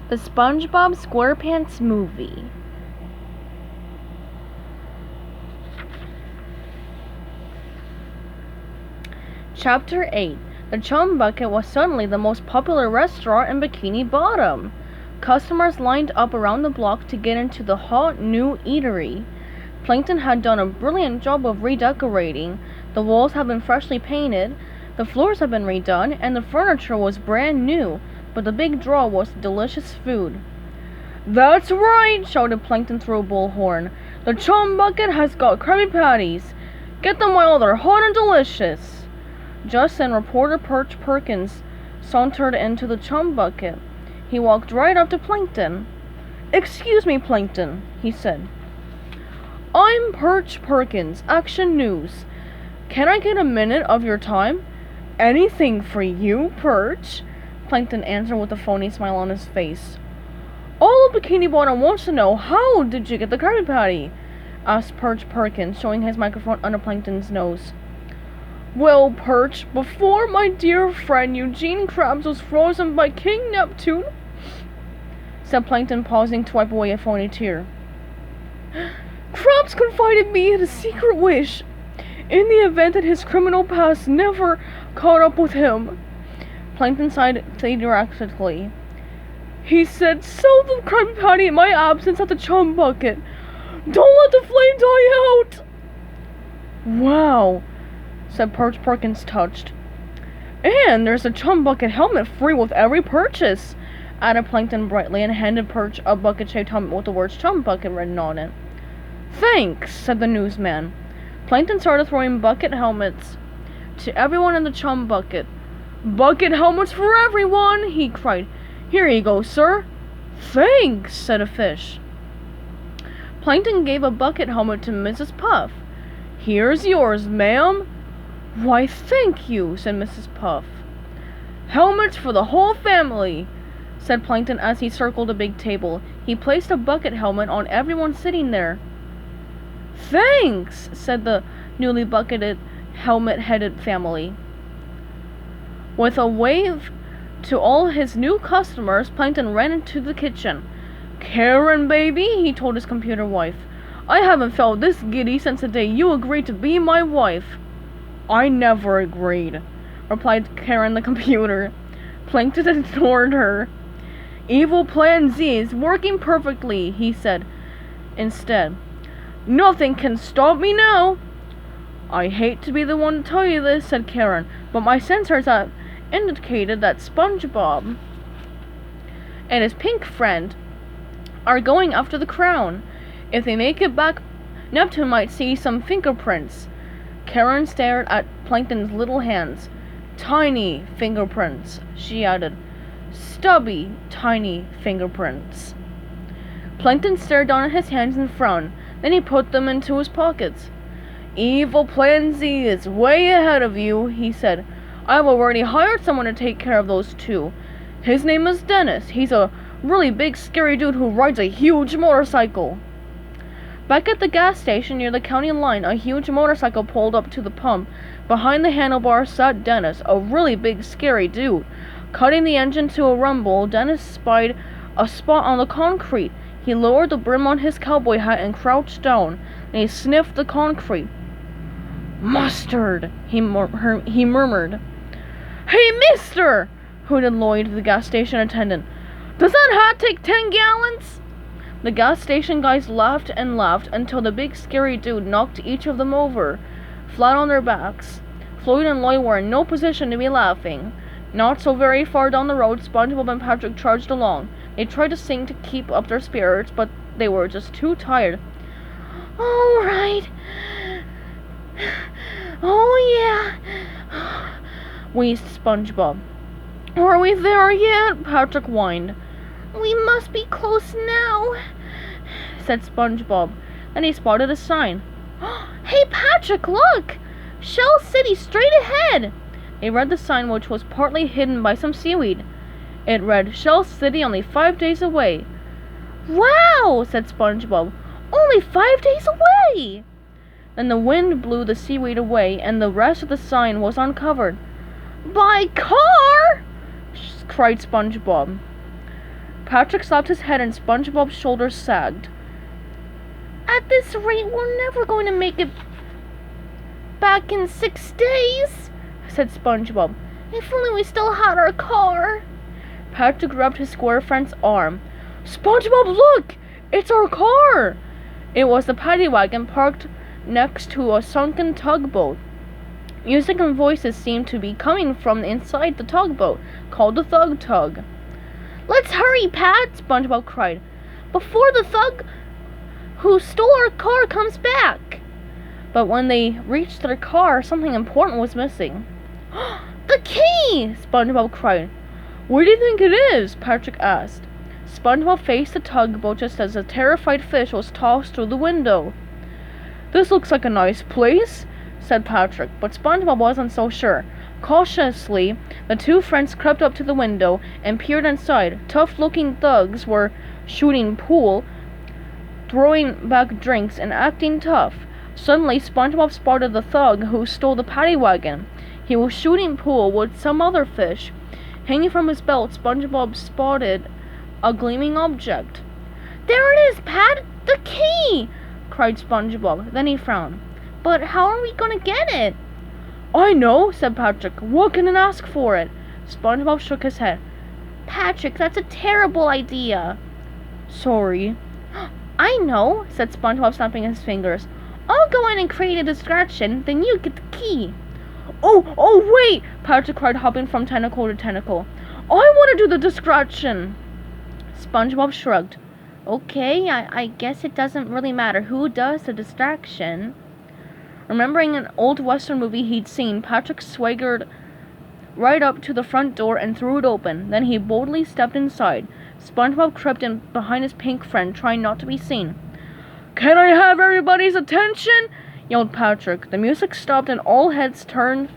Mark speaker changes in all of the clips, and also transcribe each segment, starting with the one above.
Speaker 1: The SpongeBob SquarePants movie. Chapter 8. The Chum Bucket was suddenly the most popular restaurant in Bikini Bottom. Customers lined up around the block to get into the hot new eatery. Plankton had done a brilliant job of redecorating. The walls had been freshly painted, the floors had been redone, and the furniture was brand new, but the big draw was delicious food. "That's right!" shouted Plankton through a bullhorn. "The Chum Bucket has got Krabby Patties! Get them while they're hot and delicious!" Just then reporter Perch Perkins sauntered into the Chum Bucket. He walked right up to Plankton. "Excuse me, Plankton," he said. "I'm Perch Perkins, Action News. Can I get a minute of your time?" "Anything for you, Perch," Plankton answered with a phony smile on his face. "All of Bikini Bottom wants to know, how did you get the Krabby Patty?" asked Perch Perkins, showing his microphone under Plankton's nose. "Well, Perch, before my dear friend Eugene Krabs was frozen by King Neptune," said Plankton, pausing to wipe away a phony tear. "Krabs confided me in a secret wish, in the event that his criminal past never caught up with him." Plankton sighed theatrically. "He said, sell the Krabby Patty in my absence at the Chum Bucket. Don't let the flame die out!" "Wow," said Perch Perkins, touched. "And there's a Chum Bucket helmet free with every purchase," added Plankton brightly, and handed Perch a bucket-shaped helmet with the words Chum Bucket written on it. "Thanks," said the newsman. Plankton started throwing bucket helmets to everyone in the Chum Bucket. "Bucket helmets for everyone!" he cried. "Here you go, sir." "Thanks," said a fish. Plankton gave a bucket helmet to Mrs. Puff. "Here's yours, ma'am." "Why, thank you," said Mrs. Puff. "Helmets for the whole family," said Plankton as he circled a big table. He placed a bucket helmet on everyone sitting there. "Thanks," said the newly bucketed, helmet-headed family. With a wave to all his new customers, Plankton ran into the kitchen. "Karen, baby," he told his computer wife, "I haven't felt this giddy since the day you agreed to be my wife." "I never agreed," replied Karen the computer. Plankton ignored her. "Evil Plan Z is working perfectly," he said instead. "Nothing can stop me now." "I hate to be the one to tell you this," said Karen, "but my sensors have indicated that SpongeBob and his pink friend are going after the crown. If they make it back, Neptune might see some fingerprints." Karen stared at Plankton's little hands. "Tiny fingerprints," she added. "Stubby, tiny fingerprints." Plankton stared down at his hands and frowned. Then he put them into his pockets. "Evil Plan Z is way ahead of you," he said. "I've already hired someone to take care of those two. His name is Dennis. He's a really big, scary dude who rides a huge motorcycle." Back at the gas station near the county line, a huge motorcycle pulled up to the pump. Behind the handlebars sat Dennis, a really big, scary dude. Cutting the engine to a rumble, Dennis spied a spot on the concrete. He lowered the brim on his cowboy hat and crouched down. Then he sniffed the concrete. "Mustard," he murmured. "Hey, mister!" hooted Lloyd, the gas station attendant. "Does that hat take 10 gallons? The gas station guys laughed and laughed until the big scary dude knocked each of them over, flat on their backs. Floyd and Lloyd were in no position to be laughing. Not so very far down the road, SpongeBob and Patrick trudged along. They tried to sing to keep up their spirits, but they were just too tired. "All right. Oh, yeah," wheezed SpongeBob. "Are we there yet?" Patrick whined. "We must be close now," said SpongeBob. Then he spotted a sign. "Hey, Patrick, look! Shell City straight ahead!" They read the sign, which was partly hidden by some seaweed. It read, "Shell City only 5 days away." "Wow!" said SpongeBob. "Only 5 days away!" Then the wind blew the seaweed away, and the rest of the sign was uncovered. "By car!" cried SpongeBob. Patrick slapped his head and SpongeBob's shoulders sagged. At this rate, we're never going to make it back in 6 days, said SpongeBob. If only we still had our car. Patrick grabbed his square friend's arm. SpongeBob, look! It's our car! It was the paddy wagon parked next to a sunken tugboat. Music and voices seemed to be coming from inside the tugboat, called the Thug Tug. Let's hurry, Pat! SpongeBob cried. Before the thug who stole our car comes back! But when they reached their car, something important was missing. The key! SpongeBob cried. Where do you think it is? Patrick asked. SpongeBob faced the tugboat just as a terrified fish was tossed through the window. This looks like a nice place, said Patrick, but SpongeBob wasn't so sure. Cautiously, the two friends crept up to the window and peered inside. Tough-looking thugs were shooting pool, throwing back drinks, and acting tough. Suddenly, SpongeBob spotted the thug who stole the paddy wagon. He was shooting pool with some other fish. Hanging from his belt, SpongeBob spotted a gleaming object. There it is, Pat! The key! Cried SpongeBob. Then he frowned. But how are we going to get it? I know, said Patrick. Walk in and ask for it. SpongeBob shook his head. Patrick, that's a terrible idea. Sorry. I know, said SpongeBob, snapping his fingers. I'll go in and create a distraction, then you get the key. Oh, wait! Patrick cried, hopping from tentacle to tentacle. I want to do the distraction. SpongeBob shrugged. Okay, I guess it doesn't really matter who does the distraction. Remembering an old Western movie he'd seen, Patrick swaggered right up to the front door and threw it open. Then he boldly stepped inside. SpongeBob crept in behind his pink friend, trying not to be seen. Can I have everybody's attention? Yelled Patrick. The music stopped and all heads turned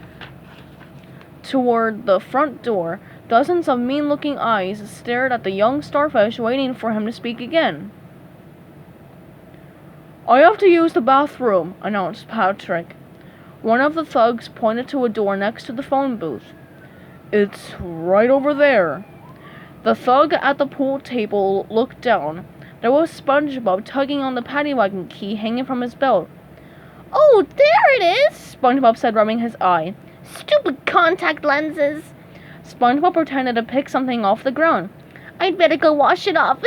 Speaker 1: toward the front door. Dozens of mean-looking eyes stared at the young starfish, waiting for him to speak again. I have to use the bathroom, announced Patrick. One of the thugs pointed to a door next to the phone booth. It's right over there. The thug at the pool table looked down. There was SpongeBob tugging on the paddy wagon key hanging from his belt. Oh, there it is, SpongeBob said, rubbing his eye. Stupid contact lenses. SpongeBob pretended to pick something off the ground. I'd better go wash it off,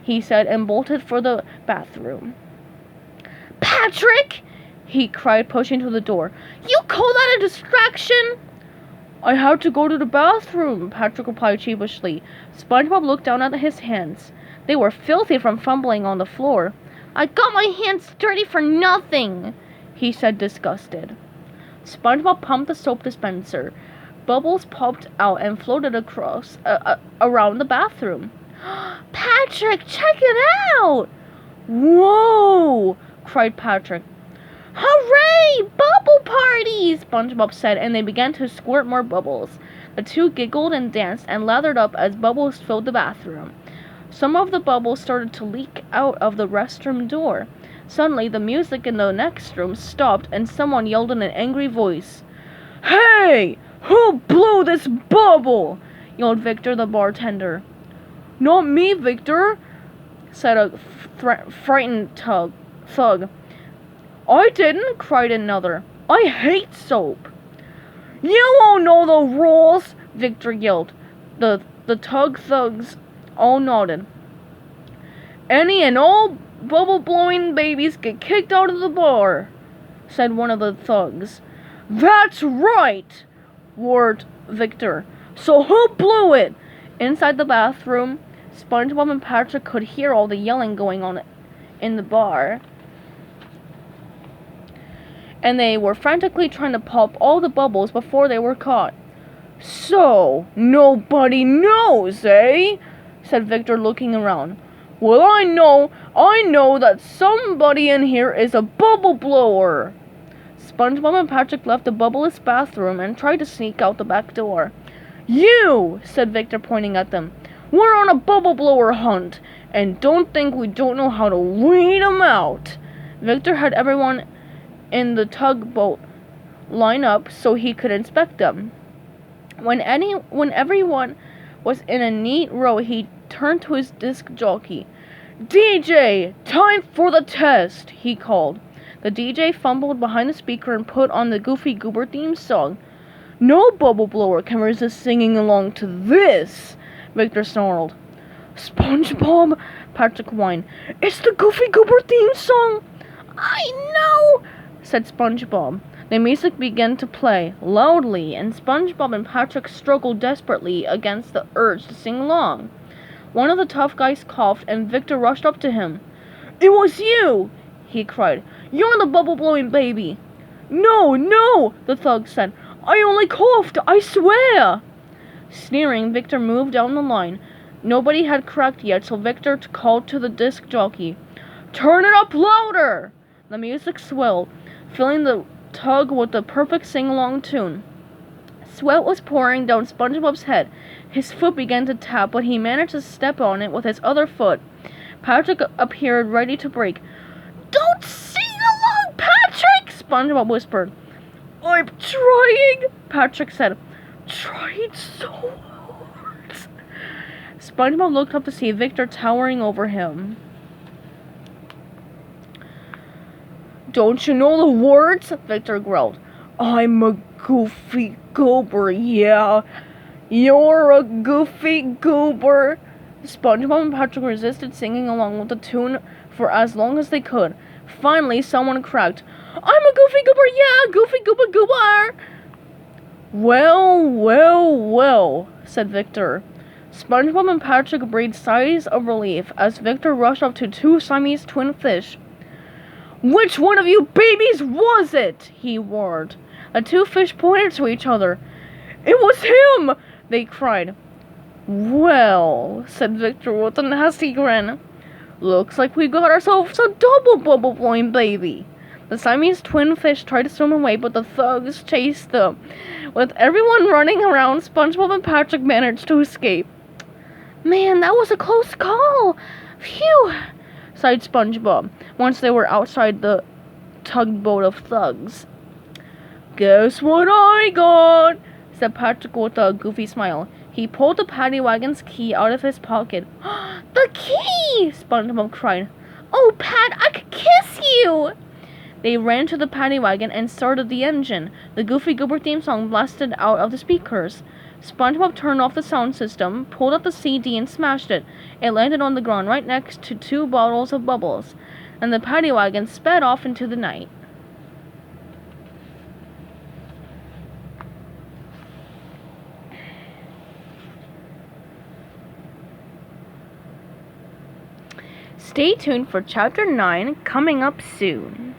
Speaker 1: he said, and bolted for the bathroom. Patrick! He cried, pushing to the door. You call that a distraction? I had to go to the bathroom, Patrick replied sheepishly. SpongeBob looked down at his hands. They were filthy from fumbling on the floor. I got my hands dirty for nothing, he said, disgusted. SpongeBob pumped the soap dispenser. Bubbles popped out and floated across around the bathroom. Patrick, check it out! Whoa! Cried Patrick. Hooray! Bubble party! SpongeBob said, and they began to squirt more bubbles. The two giggled and danced and lathered up as bubbles filled the bathroom. Some of the bubbles started to leak out of the restroom door. Suddenly, the music in the next room stopped and someone yelled in an angry voice. Hey! Who blew this bubble? Yelled Victor, the bartender. Not me, Victor, said a frightened thug. I didn't, cried another. I hate soap. You won't know the rules, Victor yelled. The thugs all nodded. Any and all bubble-blowing babies get kicked out of the bar, said one of the thugs. That's right, roared Victor. So who blew it? Inside the bathroom, SpongeBob and Patrick could hear all the yelling going on in the bar. And they were frantically trying to pop all the bubbles before they were caught. So, nobody knows, eh? Said Victor, looking around. Well, I know that somebody in here is a bubble blower. SpongeBob and Patrick left the bubbleless bathroom and tried to sneak out the back door. You, said Victor, pointing at them. We're on a bubble blower hunt, and don't think we don't know how to weed 'em out. Victor had everyone in the tugboat line up so he could inspect them. When everyone was in a neat row, he turned to his disc jockey. DJ, time for the test, he called. The DJ fumbled behind the speaker and put on the Goofy Goober theme song. No bubble blower can resist singing along to this, Victor snarled. SpongeBob, Patrick whined. It's the Goofy Goober theme song. I know, said SpongeBob. The music began to play loudly, and SpongeBob and Patrick struggled desperately against the urge to sing along. One of the tough guys coughed, and Victor rushed up to him. It was you, he cried. You're the bubble-blowing baby. No, the thug said. I only coughed, I swear. Sneering, Victor moved down the line. Nobody had cracked yet, so Victor called to the disc jockey. Turn it up louder! The music swelled, filling the tug with the perfect sing-along tune. Sweat was pouring down SpongeBob's head. His foot began to tap, but he managed to step on it with his other foot. Patrick appeared ready to break. Don't sing along, Patrick! SpongeBob whispered. I'm trying, Patrick said. Trying so hard. SpongeBob looked up to see Victor towering over him. Don't you know the words? Victor growled. I'm a Goofy Goober, yeah. You're a Goofy Goober. SpongeBob and Patrick resisted singing along with the tune for as long as they could. Finally, someone cracked, I'm a Goofy Goober, yeah, Goofy Goober Goober. Well, said Victor. SpongeBob and Patrick breathed sighs of relief as Victor rushed up to two Siamese twin fish. Which one of you babies was it? He roared. The two fish pointed to each other. It was him! They cried. Well, said Victor with a nasty grin. Looks like we got ourselves a double bubble-blowing baby. The Siamese twin fish tried to swim away, but the thugs chased them. With everyone running around, SpongeBob and Patrick managed to escape. Man, that was a close call. Phew, sighed SpongeBob, once they were outside the tugboat of thugs. Guess what I got? Said Patrick with a goofy smile. He pulled the paddy wagon's key out of his pocket. The key! SpongeBob cried. Oh, Pat, I could kiss you! They ran to the paddy wagon and started the engine. The Goofy Goober theme song blasted out of the speakers. SpongeBob turned off the sound system, pulled out the CD and smashed it. It landed on the ground right next to two bottles of bubbles, and the paddy wagon sped off into the night. Stay tuned for Chapter 9 coming up soon.